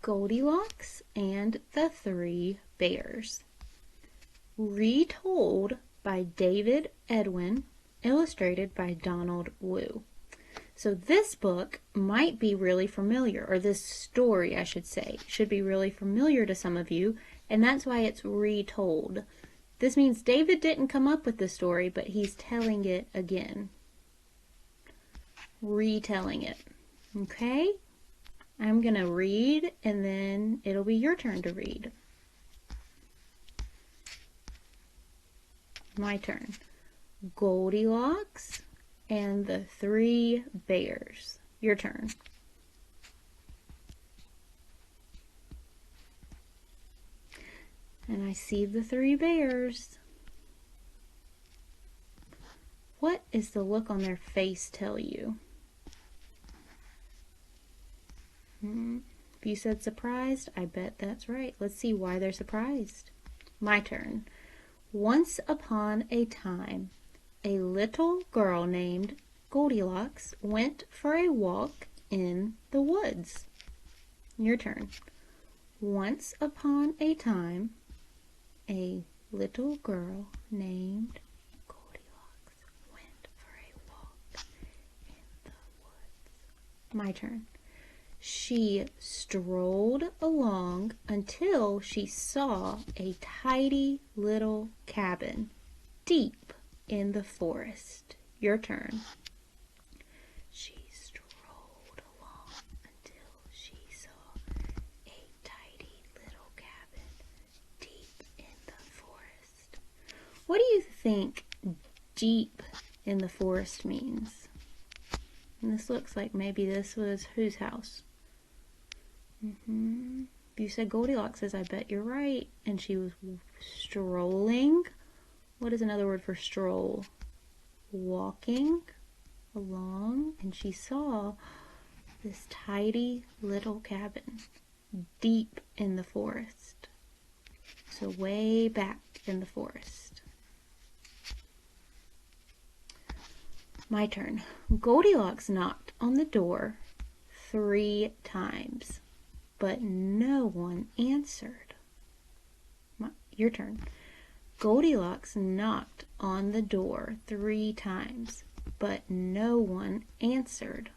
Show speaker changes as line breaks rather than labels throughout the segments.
Goldilocks and the Three Bears. Retold by David Edwin, illustrated by Donald Wu. So this book might be really familiar, or this story, I should say, should be really familiar to some of you, and that's why it's retold. This means David didn't come up with the story, but he's telling it again. Retelling it. Okay? I'm going to read, and then it'll be your turn to read. My turn. Goldilocks and the Three Bears. Your turn. And I see the three bears. What does the look on their face tell you? If you said surprised, I bet that's right. Let's see why they're surprised. My turn. Once upon a time, a little girl named Goldilocks went for a walk in the woods. Your turn. Once upon a time, a little girl named Goldilocks went for a walk in the woods. My turn. She strolled along until she saw a tidy little cabin deep in the forest. Your turn. She strolled along until she saw a tidy little cabin deep in the forest. What do you think deep in the forest means? And this looks like maybe this was whose house? If you said Goldilocks, I bet you're right. And she was strolling. What is another word for stroll? Walking along, and she saw this tidy little cabin deep in the forest. So way back in the forest. My turn. Goldilocks knocked on the door 3 times, but no one answered. Your turn. Goldilocks knocked on the door 3 times, but no one answered.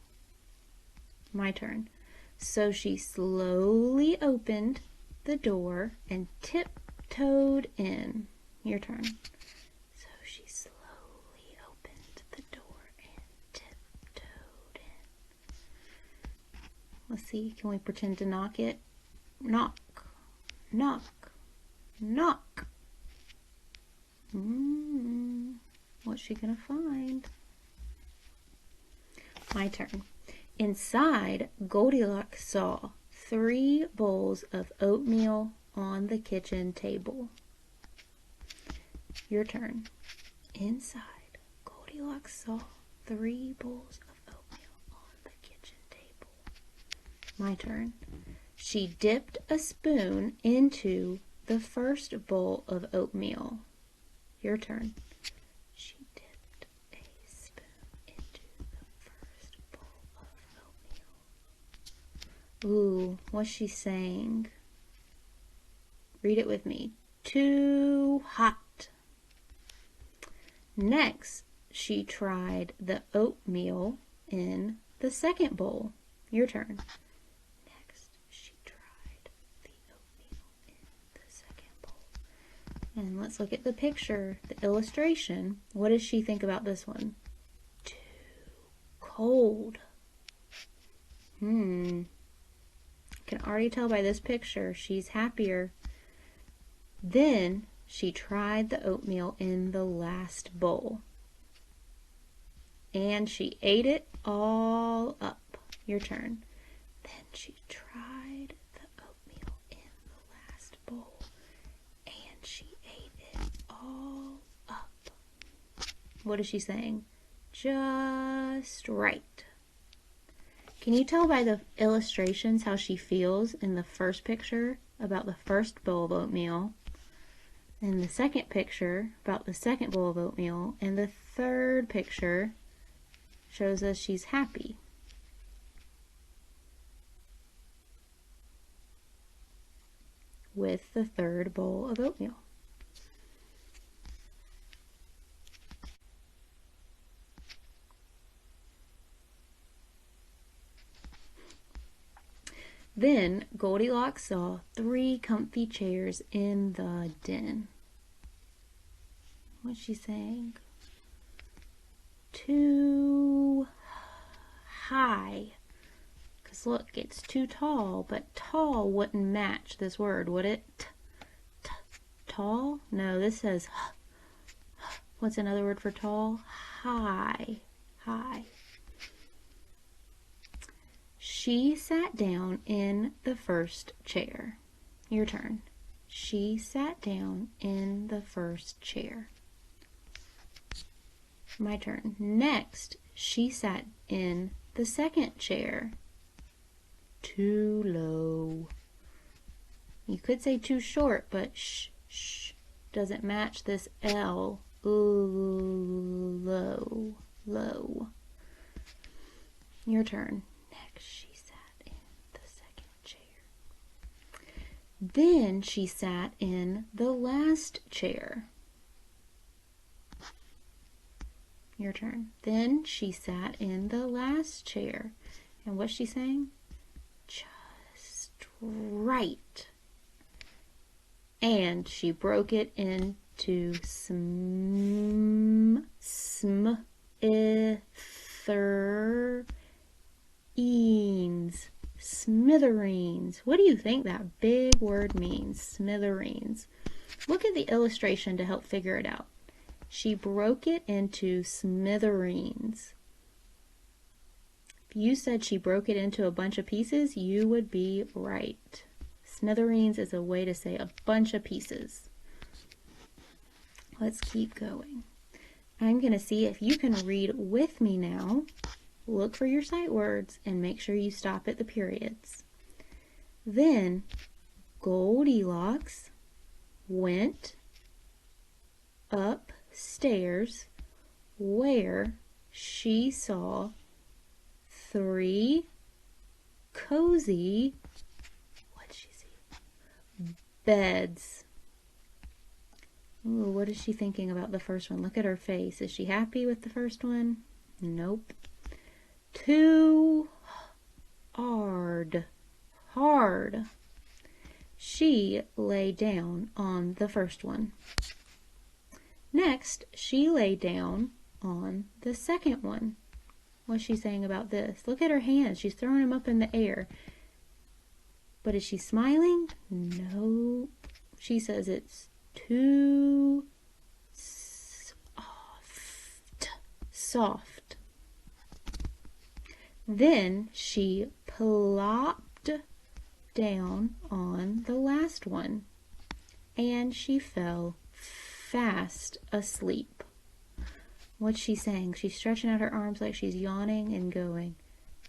My turn. So she slowly opened the door and tiptoed in. Your turn. So she slowly opened the door and tiptoed in. Let's see, can we pretend to knock it? Knock, knock, knock. What's she gonna find? My turn. Inside, Goldilocks saw 3 bowls of oatmeal on the kitchen table. Your turn. Inside, Goldilocks saw 3 bowls of oatmeal on the kitchen table. My turn. She dipped a spoon into the first bowl of oatmeal. Your turn. She dipped a spoon into the first bowl of oatmeal. Ooh, what's she saying? Read it with me. Too hot. Next, she tried the oatmeal in the second bowl. Your turn. And let's look at the picture, the illustration. What does she think about this one? Too cold. Can already tell by this picture she's happier. Then she tried the oatmeal in the last bowl. And she ate it all up. Your turn. Then she tried the oatmeal in the last bowl. And she all up. What is she saying? Just right. Can you tell by the illustrations how she feels in the first picture about the first bowl of oatmeal, in the second picture about the second bowl of oatmeal, and the third picture shows us she's happy? with the third bowl of oatmeal? Then Goldilocks saw 3 comfy chairs in the den. What's she saying? Too high. Because look, it's too tall, but tall wouldn't match this word, would it? Tall? No, this says, what's another word for tall? High. High. She sat down in the first chair. Your turn. She sat down in the first chair. My turn. Next, she sat in the second chair. Too low. You could say too short, but shh doesn't match this L. Ooh, low, low. Your turn. Next, she sat in the second chair. Then she sat in the last chair. Your turn. Then she sat in the last chair. And what's she saying? Just right. And she broke it into smithereens. Smithereens. What do you think that big word means? Smithereens. Look at the illustration to help figure it out. She broke it into smithereens. If you said she broke it into a bunch of pieces, you would be right. Smithereens is a way to say a bunch of pieces. Let's keep going. I'm going to see if you can read with me now. Look for your sight words and make sure you stop at the periods. Then Goldilocks went upstairs where she saw 3 cozy, what did she see? Beds. Ooh, what is she thinking about the first one? Look at her face. Is she happy with the first one? Nope. Too hard. She lay down on the first one. Next, she lay down on the second one. What's she saying about this? Look at her hands. She's throwing them up in the air. But is she smiling? No. She says it's too soft. Then she plopped down on the last one. And she fell fast asleep. What's she saying? She's stretching out her arms like she's yawning and going,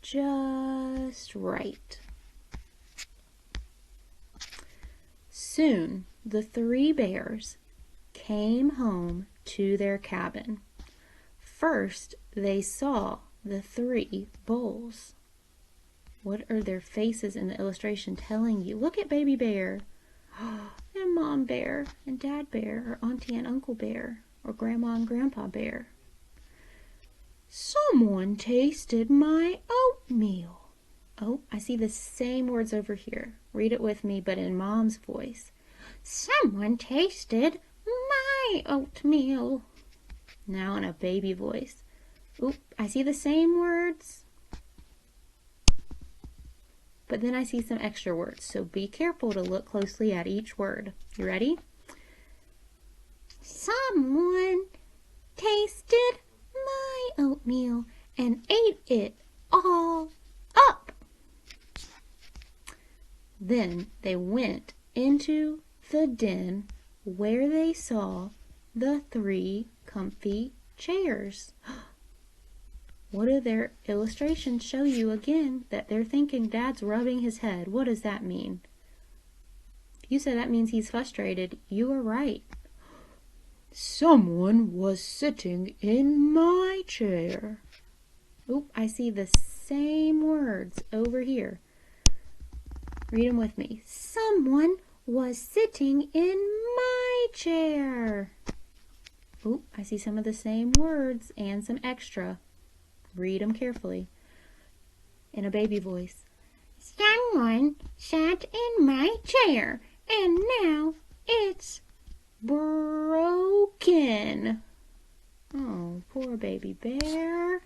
just right. Soon the 3 bears came home to their cabin. First, they saw the 3 bowls. What are their faces in the illustration telling you? Look at baby bear, and mom bear, and dad bear, or auntie and uncle bear, or grandma and grandpa bear. Someone tasted my oatmeal. Oh, I see the same words over here. Read it with me, but in mom's voice. Someone tasted my oatmeal. Now in a baby voice. Oop, I see the same words, but then I see some extra words, so be careful to look closely at each word. You ready? Someone tasted my oatmeal and ate it all up. Then they went into the den where they saw the 3 comfy chairs. What do their illustrations show you again? That they're thinking Dad's rubbing his head. What does that mean? If you say that means he's frustrated, you are right. Someone was sitting in my chair. Oop, I see the same words over here. Read them with me. Someone was sitting in my chair. Oop, I see some of the same words and some extra. Read them carefully. In a baby voice. Someone sat in my chair, and now it's broken. Oh, poor baby bear.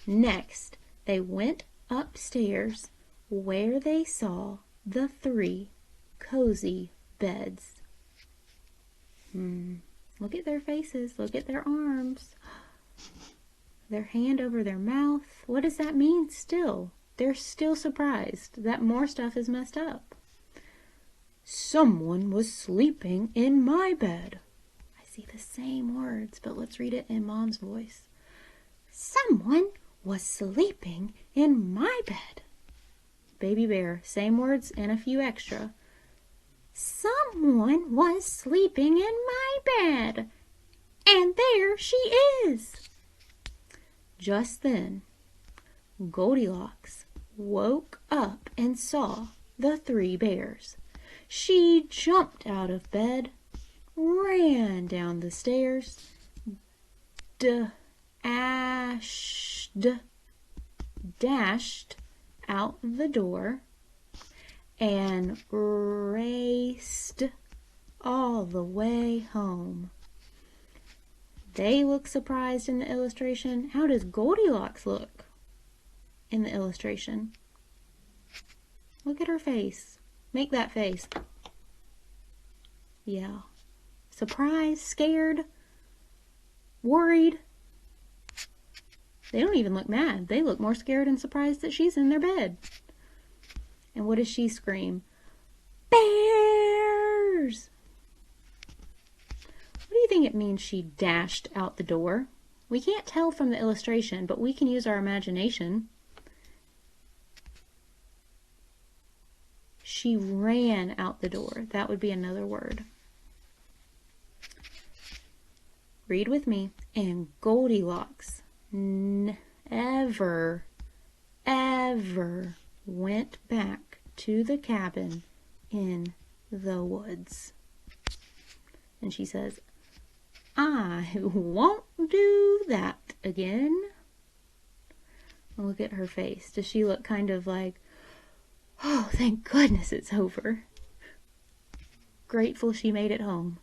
Next, they went upstairs where they saw the 3 cozy beds. Look at their faces. Look at their arms. Their hand over their mouth. What does that mean still? They're still surprised that more stuff is messed up. Someone was sleeping in my bed. I see the same words, but let's read it in Mom's voice. Someone was sleeping in my bed. Baby bear, same words and a few extra. Someone was sleeping in my bed, and there she is. Just then, Goldilocks woke up and saw the 3 bears. She jumped out of bed, ran down the stairs, dashed out the door, and raced all the way home. They look surprised in the illustration. How does Goldilocks look in the illustration? Look at her face. Make that face. Yeah. Surprised, scared, worried. They don't even look mad. They look more scared and surprised that she's in their bed. And what does she scream? Bears! What do you think it means she dashed out the door? We can't tell from the illustration, but we can use our imagination. She ran out the door. That would be another word. Read with me. And Goldilocks never, ever went back to the cabin in the woods. And she says, I won't do that again. Look at her face. Does she look kind of like, oh, thank goodness it's over. Grateful she made it home.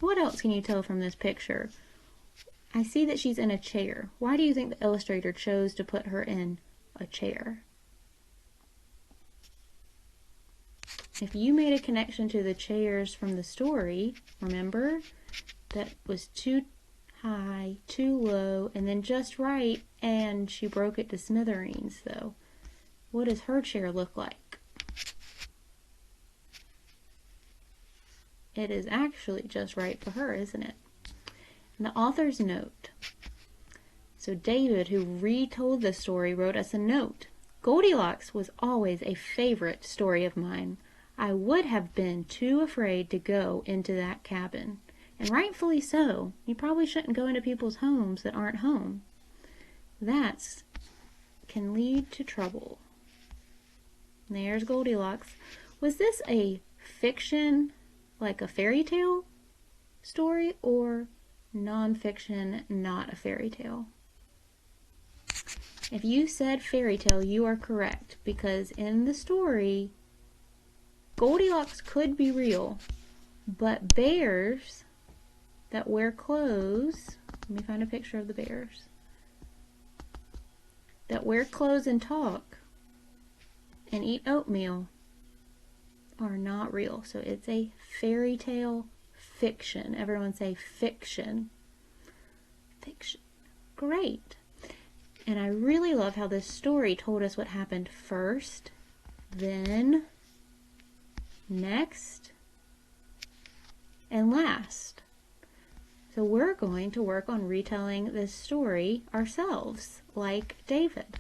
What else can you tell from this picture? I see that she's in a chair. Why do you think the illustrator chose to put her in a chair? If you made a connection to the chairs from the story, remember, that was too high, too low, and then just right, and she broke it to smithereens, though. What does her chair look like? It is actually just right for her, isn't it? And the author's note. So David, who retold the story, wrote us a note. Goldilocks was always a favorite story of mine. I would have been too afraid to go into that cabin. And rightfully so. You probably shouldn't go into people's homes that aren't home. That can lead to trouble. There's Goldilocks. Was this a fiction, like a fairy tale story, or non-fiction, not a fairy tale? If you said fairy tale, you are correct, because in the story, Goldilocks could be real, but bears that wear clothes, let me find a picture of the bears, that wear clothes and talk and eat oatmeal are not real. So it's a fairy tale fiction. Everyone say fiction. Fiction. Great. And I really love how this story told us what happened first, then, next, and last. So we're going to work on retelling this story ourselves, like David.